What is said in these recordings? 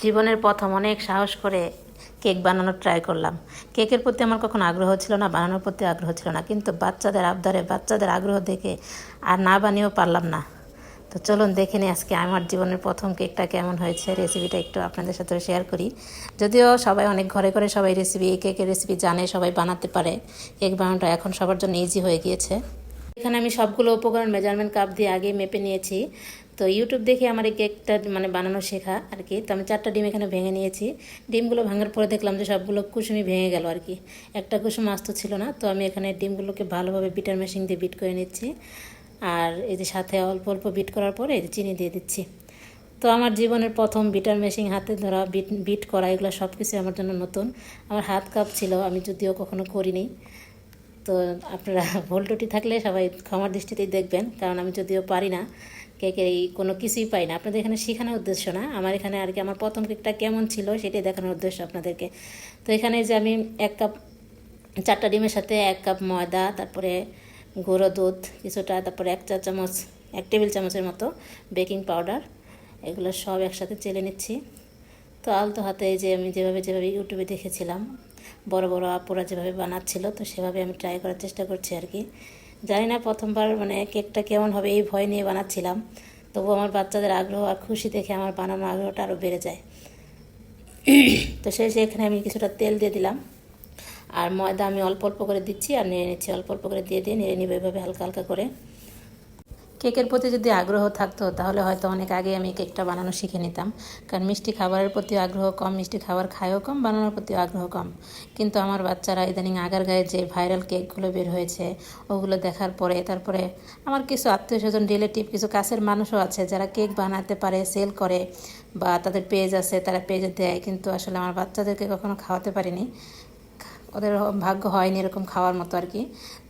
জীবনের প্রথম অনেক সাহস করে কেক বানানোর ট্রাই করলাম। কেকের প্রতি আমার কখনো আগ্রহ ছিল না, বানানোর প্রতি আগ্রহ ছিল না, কিন্তু বাচ্চাদের আবদারে, বাচ্চাদের আগ্রহ দেখে আর না বানিয়েও পারলাম না। তো চলুন দেখে নিই আজকে আমার জীবনের প্রথম কেকটা কেমন হয়েছে। রেসিপিটা একটু আপনাদের সাথে শেয়ার করি। যদিও সবাই অনেক ঘরে ঘরে সবাই রেসিপি, এই কেকের রেসিপি জানে, সবাই বানাতে পারে। কেক বানানোটা এখন সবার জন্য ইজি হয়ে গিয়েছে। এখানে আমি সবগুলো উপকরণ মেজারমেন্ট কাপ দিয়ে আগে মেপে নিয়েছি। তো ইউটিউব দেখে আমার এই কেকটা বানানো শেখা আর কি। তো আমি 4টা ডিম এখানে ভেঙে নিয়েছি। ডিমগুলো ভাঙার পরে দেখলাম যে সবগুলো কুসুমি ভেঙে গেল আর কি, একটা কুসুম আস্ত ছিল না। তো আমি এখানে ডিমগুলোকে ভালোভাবে বিটার মেশিন দিয়ে বিট করে নিচ্ছি। আর এই যে সাথে অল্প অল্প বিট করার পরে এই যে চিনি দিয়ে দিচ্ছি। তো আমার জীবনের প্রথম বিটার মেশিন হাতে ধরা, বিট করা, এগুলো সব কিছু আমার জন্য নতুন। আমার হাত কাঁপছিল, আমি যদিও কখনো করিনি। তো আপনারা ভুল ত্রুটি থাকলে সবাই ক্ষমার দৃষ্টিতেই দেখবেন, কারণ আমি যদিও পারি না, কেকের এই কোনো কিছুই পাই না। আপনাদের এখানে শেখানোর উদ্দেশ্য না, আমার এখানে আর কি আমার প্রথম কেকটা কেমন ছিল সেটাই দেখানোর উদ্দেশ্য আপনাদেরকে। তো এখানে যে আমি 1 কাপ, 4টা ডিমের সাথে 1 কাপ ময়দা, তারপরে গুঁড়ো দুধ কিছুটা, তারপরে 1 টেবিল চামচের মতো বেকিং পাউডার, এগুলো সব একসাথে চেলে নিচ্ছি। তো আলতো হাতে যে আমি যেভাবে ইউটিউবে দেখেছিলাম বড় বড় আপুরা যেভাবে বানাচ্ছিল, তো সেভাবে আমি ট্রাই করার চেষ্টা করছি আর কি। জানি না প্রথমবার কেকটা কেমন হবে এই ভয় নিয়ে বানাচ্ছিলাম, তবু আমার বাচ্চাদের আগ্রহ আর খুশি দেখে আমার বানানোর আগ্রহটা আরও বেড়ে যায়। তো শেষে এখানে আমি কিছুটা তেল দিয়ে দিলাম, আর ময়দা আমি অল্প অল্প করে দিচ্ছি আর নেড়ে নিচ্ছি। অল্প অল্প করে দিয়ে নেড়ে নিব এভাবে হালকা হালকা করে। কেকের প্রতি যদি আগ্রহ থাকতো তাহলে হয়তো অনেক আগে আমি কেকটা বানানো শিখে নিতাম, কারণ মিষ্টি খাবারের প্রতি আগ্রহ কম, মিষ্টি খাবার খায়ও কম, বানানোর প্রতি আগ্রহ কম। কিন্তু আমার বাচ্চারা ইদানিং আগার গায়ে যে ভাইরাল কেকগুলো বের হয়েছে ওগুলো দেখার পরে, তারপরে আমার কিছু আত্মীয় স্বজন, রিলেটিভ, কিছু কাছের মানুষও আছে যারা কেক বানাতে পারে, সেল করে, বা তাদের পেজ আছে, তারা পেজে দেয়, কিন্তু আসলে আমার বাচ্চাদেরকে কখনো খাওয়াতে পারিনি। ওদের ভাগ্য হয়নি এরকম খাওয়ার মতো আর কি।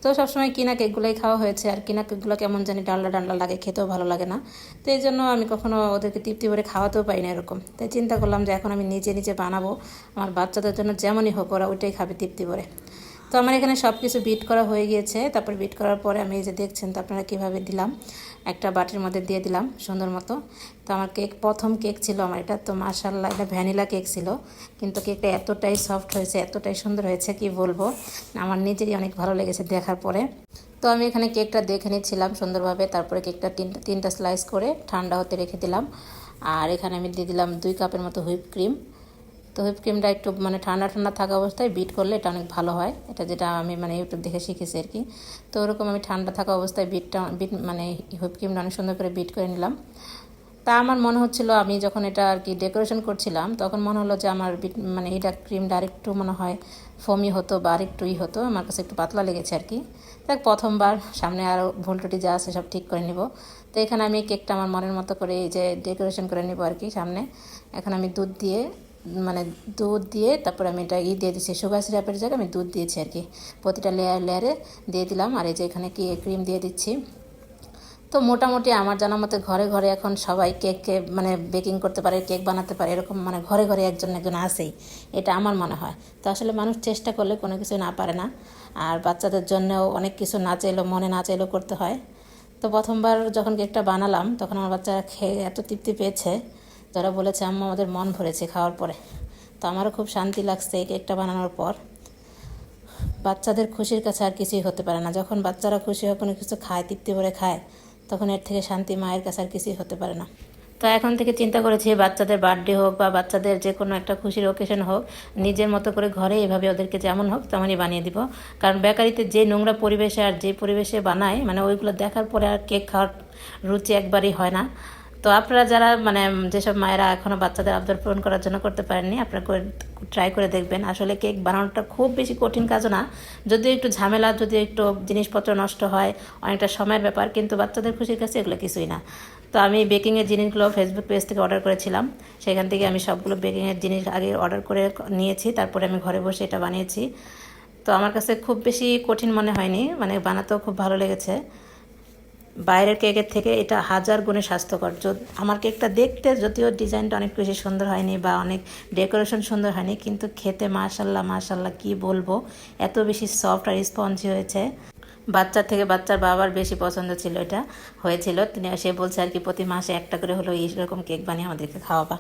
তো সবসময় কিনা কেকগুলোই খাওয়া হয়েছে, আর কিনা কেকগুলো কেমন জানি ডালডা ডালডা লাগে, খেতেও ভালো লাগে না। তো এই জন্য আমি কখনো ওদেরকে তৃপ্তি করে খাওয়াতেও পারি না এরকম। তাই চিন্তা করলাম যে এখন আমি নিজে নিজে বানাবো, আমার বাচ্চাদের জন্য যেমনই হোক ওরা ওইটাই খাবে তৃপ্তি করে। তো আমার এখানে সব কিছু বিট করা হয়ে গিয়েছে। তারপর বিট করার পরে আমি এই যে দেখছেন তো আপনারা কীভাবে দিলাম, একটা বাটির মধ্যে দিয়ে দিলাম সুন্দর মতো। তো আমার প্রথম কেক ছিল আমার এটা। তো মাশাআল্লাহ এটা ভ্যানিলা কেক ছিল, কিন্তু কেকটা এতটাই সফট হয়েছে, এতটাই সুন্দর হয়েছে কি বলবো, আমার নিজেরই অনেক ভালো লেগেছে দেখার পরে। তো আমি এখানে কেকটা দেখে নিচ্ছিলাম সুন্দরভাবে, তারপরে কেকটা তিনটা স্লাইস করে ঠান্ডা হতে রেখে দিলাম। আর এখানে আমি দিয়ে দিলাম 2 কাপের মতো হুইপ ক্রিম। তো হুইপ ক্রিমটা একটু ঠান্ডা ঠান্ডা থাকা অবস্থায় বিট করলে এটা অনেক ভালো হয়, এটা যেটা আমি ইউটিউব দেখে শিখেছি আর কি। তো ওরকম আমি ঠান্ডা থাকা অবস্থায় হুইপ ক্রিমটা অনেক সুন্দর করে বিট করে নিলাম। তা আমার মনে হচ্ছিল, আমি যখন এটা আর কি ডেকোরেশন করছিলাম তখন মনে হলো যে আমার এটা ক্রিমটা আরেকটু মনে হয় ফোমি হতো বা আরেকটু হতো, আমার কাছে একটু পাতলা লেগেছে আর কি। দেখ প্রথমবার, সামনে আরও ভুল টুটি যা আছে সব ঠিক করে নিব। তো এখানে আমি কেকটা আমার মনের মতো করে এই যে ডেকোরেশন করে নিব আর কি সামনে। এখন আমি দুধ দিয়ে তারপর আমি এটা দিয়ে দিচ্ছি, সুগার সিরাপের জায়গায় আমি দুধ দিয়েছি আর কি। প্রতিটা লেয়ারে দিয়ে দিলাম। আর এই যে এখানে ক্রিম দিয়ে দিচ্ছি। তো মোটামুটি আমার জানা মতে ঘরে ঘরে এখন সবাই কেককে বেকিং করতে পারে, কেক বানাতে পারে, এরকম ঘরে ঘরে একজন একজন আছেই, এটা আমার মনে হয়। তো আসলে মানুষ চেষ্টা করলে কোনো কিছু না পারে না। আর বাচ্চাদের জন্যও অনেক কিছু না চাইলেও, মনে না চাইলেও করতে হয়। তো প্রথমবার যখন কেকটা বানালাম তখন আমার বাচ্চারা খেয়ে এত তৃপ্তি পেয়েছে, যারা বলেছে আম্মা আমাদের মন ভরেছে খাওয়ার পরে। তো আমারও খুব শান্তি লাগছে এই কেকটা বানানোর পর। বাচ্চাদের খুশির কাছে আর কিছুই হতে পারে না। যখন বাচ্চারা খুশি হয়, কোনো কিছু খায়, তৃপ্তি ভরে খায়, তখন এর থেকে শান্তি মায়ের কাছে আর কিছুই হতে পারে না। তো এখন থেকে চিন্তা করেছি বাচ্চাদের বার্থডে হোক বা বাচ্চাদের যে কোনো একটা খুশির ওকেশন হোক, নিজের মতো করে ঘরে এভাবে ওদেরকে যেমন হোক তেমনই বানিয়ে দিব। কারণ বেকারিতে যে নোংরা পরিবেশে আর যে পরিবেশে বানায়, ওইগুলো দেখার পরে আর কেক খাওয়ার রুচি একবারই হয় না। তো আপনারা যারা যেসব মায়েরা এখনও বাচ্চাদের আবদার পূরণ করার জন্য করতে পারেননি, আপনারা ট্রাই করে দেখবেন। আসলে কেক বানানোটা খুব বেশি কঠিন কাজও না, যদিও একটু ঝামেলা, যদিও একটু জিনিসপত্র নষ্ট হয়, অনেকটা সময়ের ব্যাপার, কিন্তু বাচ্চাদের খুশির কাছে এগুলো কিছুই না। তো আমি বেকিংয়ের জিনিসগুলো ফেসবুক পেজ থেকে অর্ডার করেছিলাম, সেখান থেকে আমি সবগুলো বেকিংয়ের জিনিস আগে অর্ডার করে নিয়েছি, তারপরে আমি ঘরে বসে এটা বানিয়েছি। তো আমার কাছে খুব বেশি কঠিন মনে হয়নি, বানাতেও খুব ভালো লেগেছে। বাইরের কেকের থেকে এটা 1000 গুণে স্বাস্থ্যকর। আমার কেকটা দেখতে যদিও ডিজাইনটা অনেক বেশি সুন্দর হয়নি বা অনেক ডেকোরেশন সুন্দর হয়নি, কিন্তু খেতে মাশাল্লাহ মাশাল্লাহ কি বলবো, এত বেশি সফট আর স্পঞ্জি হয়েছে। বাচ্চার থেকে বাচ্চার বাবার বেশি পছন্দ ছিল এটা হয়েছিল। সে বলছে আর কি প্রতি মাসে একটা করে হলো এইরকম কেক বানিয়ে আমাদেরকে খাওয়াবা।